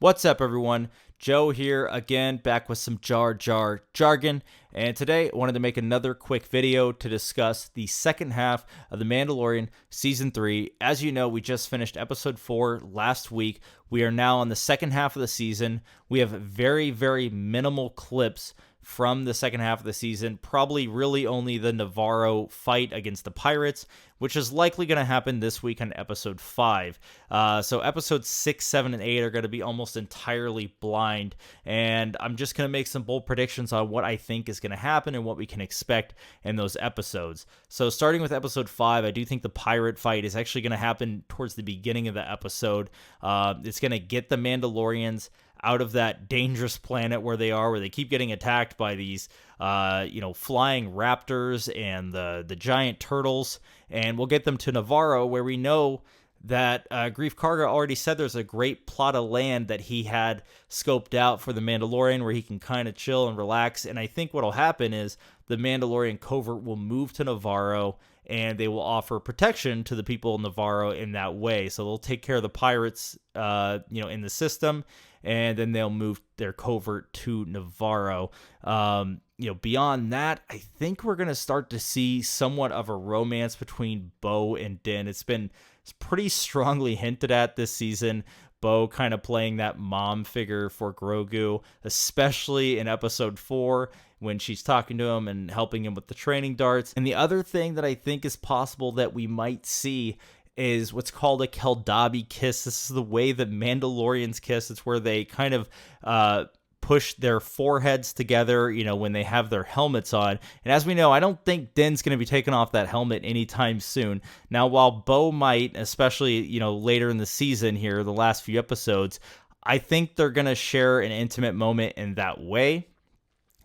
What's up, everyone? Joe here again, back with some Jar Jar jargon. And today I wanted to make another quick video to discuss the second half of The Mandalorian Season 3. As you know, we just finished Episode 4 last week. We are now on the second half of the season. We have very, very minimal clips from the second half of the season, probably really only the Navarro fight against the pirates, which is likely going to happen this week on episode 5. So episodes 6, 7, and 8 are going to be almost entirely blind, and I'm just going to make some bold predictions on what I think is going to happen and what we can expect in those episodes. So starting with episode 5, I do think the pirate fight is actually going to happen towards the beginning of the episode. It's going to get the Mandalorians out of that dangerous planet where they keep getting attacked by these, flying raptors and the giant turtles, and we'll get them to Navarro, where we know that Grief Karga already said there's a great plot of land that he had scoped out for the Mandalorian where he can kind of chill and relax. And I think what'll happen is the Mandalorian covert will move to Navarro, and they will offer protection to the people of Navarro in that way. So they'll take care of the pirates, in the system, and then they'll move their covert to Navarro. Beyond that, I think we're going to start to see somewhat of a romance between Bo and Din. It's pretty strongly hinted at this season. Bo kind of playing that mom figure for Grogu, especially in episode 4 when she's talking to him and helping him with the training darts. And the other thing that I think is possible that we might see is what's called a Keldabe Kiss. This is the way that Mandalorians kiss. It's where they kind of push their foreheads together, when they have their helmets on. And as we know, I don't think Din's going to be taking off that helmet anytime soon. Now, while Bo might, especially, later in the season here, the last few episodes, I think they're going to share an intimate moment in that way.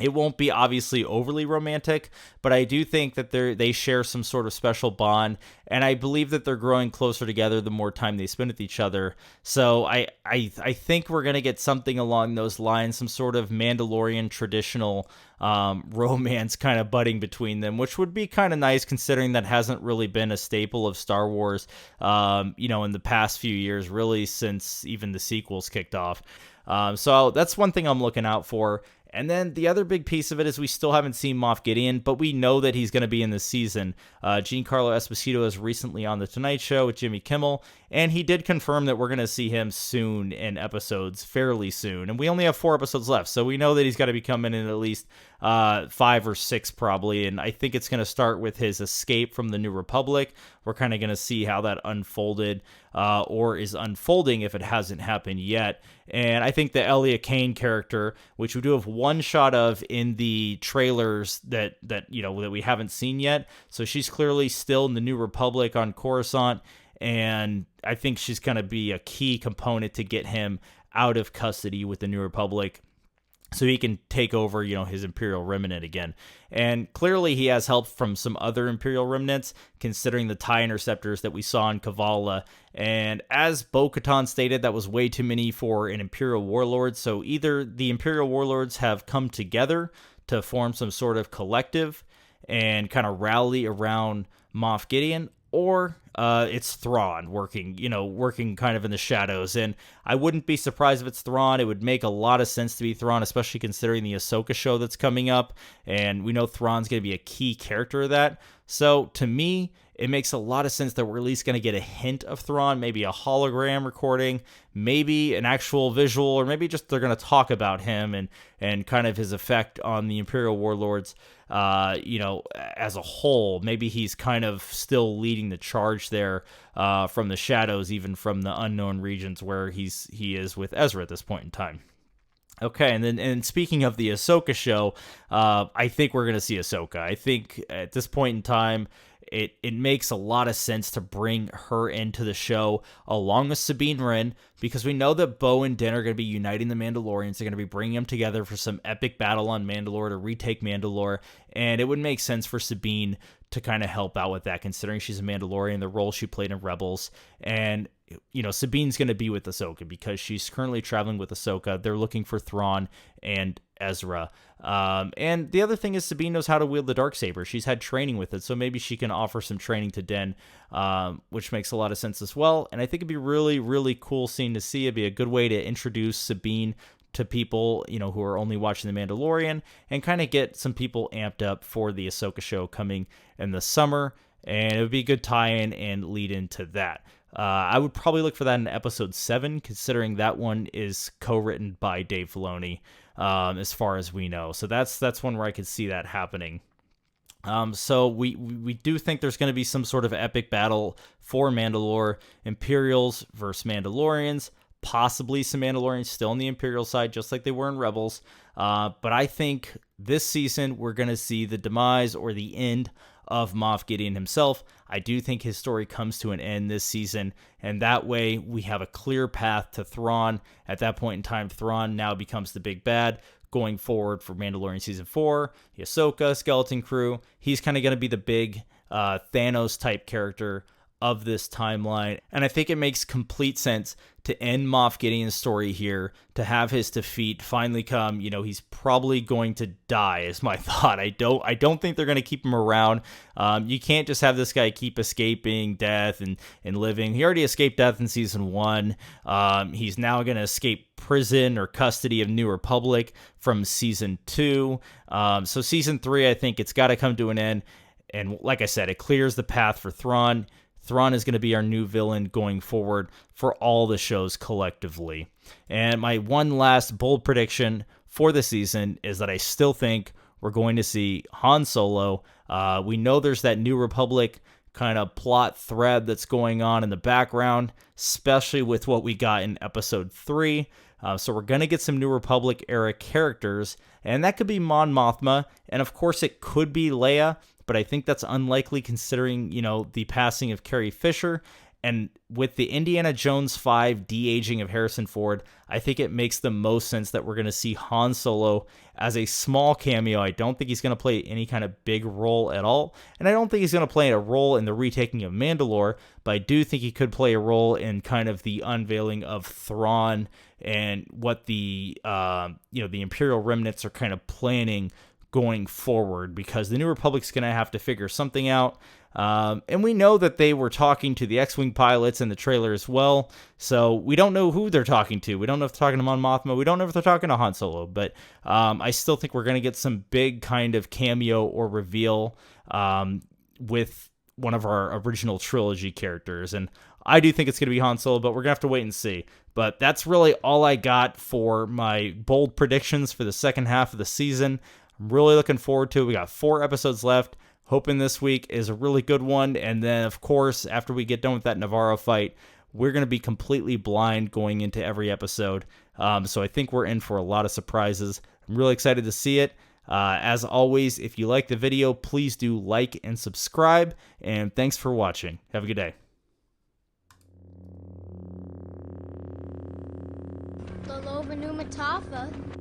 It won't be obviously overly romantic, but I do think that they share some sort of special bond, and I believe that they're growing closer together the more time they spend with each other. So I think we're going to get something along those lines, some sort of Mandalorian traditional romance kind of budding between them, which would be kind of nice considering that hasn't really been a staple of Star Wars, in the past few years, really since even the sequels kicked off. So that's one thing I'm looking out for. And then the other big piece of it is we still haven't seen Moff Gideon, but we know that he's going to be in this season. Giancarlo Esposito is recently on The Tonight Show with Jimmy Kimmel, and he did confirm that we're going to see him soon in episodes, fairly soon. And we only have 4 episodes left, so we know that he's got to be coming in at least 5 or 6 probably. And I think it's going to start with his escape from the New Republic. We're kind of going to see how that unfolded or is unfolding if it hasn't happened yet. And I think the Elia Kane character, which we do have one shot of in the trailers that we haven't seen yet. So she's clearly still in the New Republic on Coruscant, and I think she's going to be a key component to get him out of custody with the New Republic, so he can take over, his Imperial Remnant again. And clearly he has help from some other Imperial Remnants, considering the TIE Interceptors that we saw in Kavala. And as Bo-Katan stated, that was way too many for an Imperial Warlord. So either the Imperial Warlords have come together to form some sort of collective and kind of rally around Moff Gideon, or it's Thrawn working kind of in the shadows. And I wouldn't be surprised if it's Thrawn. It would make a lot of sense to be Thrawn, especially considering the Ahsoka show that's coming up. And we know Thrawn's going to be a key character of that. So to me, it makes a lot of sense that we're at least going to get a hint of Thrawn, maybe a hologram recording, maybe an actual visual, or maybe just they're going to talk about him and kind of his effect on the Imperial Warlords, as a whole. Maybe he's kind of still leading the charge there from the shadows, even from the unknown regions where he is with Ezra at this point in time. Okay, and speaking of the Ahsoka show, I think we're going to see Ahsoka. I think at this point in time, it makes a lot of sense to bring her into the show along with Sabine Wren, because we know that Bo and Din are going to be uniting the Mandalorians. They're going to be bringing them together for some epic battle on Mandalore to retake Mandalore, and it would make sense for Sabine to kind of help out with that, considering she's a Mandalorian, the role she played in Rebels. And Sabine's going to be with Ahsoka because she's currently traveling with Ahsoka. They're looking for Thrawn and Ezra. And the other thing is Sabine knows how to wield the Darksaber. She's had training with it, so maybe she can offer some training to Din, which makes a lot of sense as well. And I think it'd be really, really cool scene to see. It'd be a good way to introduce Sabine to people, who are only watching The Mandalorian and kind of get some people amped up for the Ahsoka show coming in the summer. And it would be a good tie-in and lead into that. I would probably look for that in episode 7, considering that one is co-written by Dave Filoni, as far as we know. So that's one where I could see that happening. So we do think there's going to be some sort of epic battle for Mandalore, Imperials versus Mandalorians, possibly some Mandalorians still on the Imperial side, just like they were in Rebels. But I think this season we're going to see the demise or the end of Moff Gideon himself. I do think his story comes to an end this season, and that way we have a clear path to Thrawn. At that point in time, Thrawn now becomes the big bad going forward for Mandalorian Season 4, the Ahsoka, Skeleton Crew. He's kind of going to be the big Thanos-type character of this timeline, and I think it makes complete sense to end Moff Gideon's story here, to have his defeat finally come. He's probably going to die, is my thought. I don't think they're going to keep him around. You can't just have this guy keep escaping death and living. He already escaped death in Season 1. He's now going to escape prison or custody of New Republic from Season 2. So Season 3, I think it's got to come to an end, and like I said, it clears the path for Thrawn. Thrawn is going to be our new villain going forward for all the shows collectively. And my one last bold prediction for the season is that I still think we're going to see Han Solo. We know there's that New Republic kind of plot thread that's going on in the background, especially with what we got in Episode 3. So we're going to get some New Republic era characters, and that could be Mon Mothma, and of course it could be Leia, but I think that's unlikely considering, the passing of Carrie Fisher. And with the Indiana Jones 5 de-aging of Harrison Ford, I think it makes the most sense that we're going to see Han Solo as a small cameo. I don't think he's going to play any kind of big role at all. And I don't think he's going to play a role in the retaking of Mandalore, but I do think he could play a role in kind of the unveiling of Thrawn and what the Imperial remnants are kind of planning going forward, because the New Republic's going to have to figure something out. And we know that they were talking to the X-Wing pilots in the trailer as well, so we don't know who they're talking to. We don't know if they're talking to Mon Mothma. We don't know if they're talking to Han Solo, but I still think we're going to get some big kind of cameo or reveal with one of our original trilogy characters. And I do think it's going to be Han Solo, but we're going to have to wait and see. But that's really all I got for my bold predictions for the second half of the season. I'm really looking forward to it. We got 4 episodes left. Hoping this week is a really good one. And then, of course, after we get done with that Navarro fight, we're going to be completely blind going into every episode. So I think we're in for a lot of surprises. I'm really excited to see it. As always, if you like the video, please do like and subscribe. And thanks for watching. Have a good day. Lolo Mataafa.